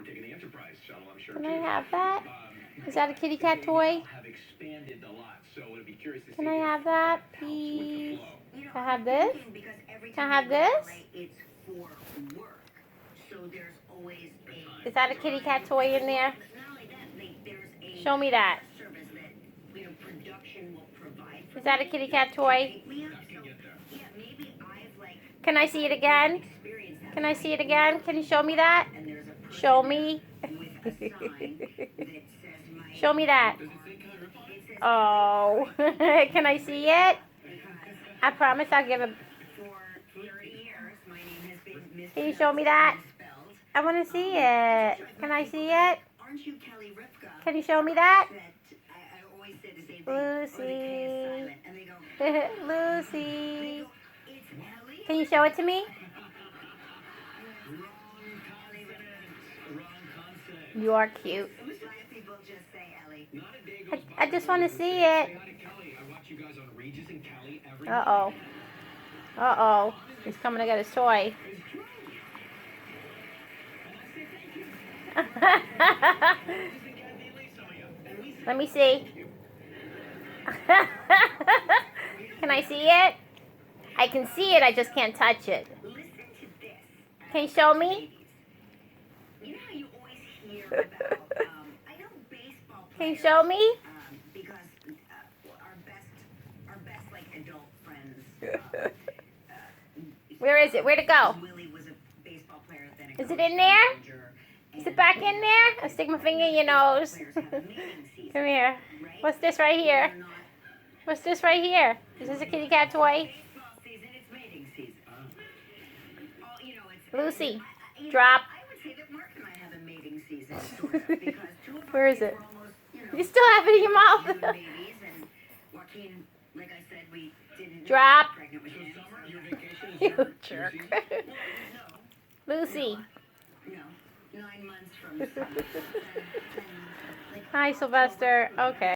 we're taking the Enterprise shuttle, I'm sure. Can I have that? Is that a kitty cat toy? Can I have that, please? Can I have this? Can I have this? Is that a kitty cat toy in there? Show me that. Is that a kitty cat toy? Can I see it again? Can I see it again? Can you show me that? Show me. Show me that. Oh. Can I see it? I promise I'll give it. Can you show me that? I want to see it. Can I see it? Can you show me that? Lucy. Lucy. Can you show it to me? You are cute. I just want to see it. Uh-oh. Uh-oh. He's coming to get his toy. Let me see. Can I see it? I can see it, I just can't touch it. Can you show me? Can you show me? Where is it? Where'd it go? Is it in there? Is it back in there? I'll stick my finger in your nose. Come here. What's this right here? What's this right here? Is this a kitty cat toy? Lucy, drop. Where is it? You still have it in your mouth. Drop. You jerk. Lucy. Hi, Sylvester. Okay.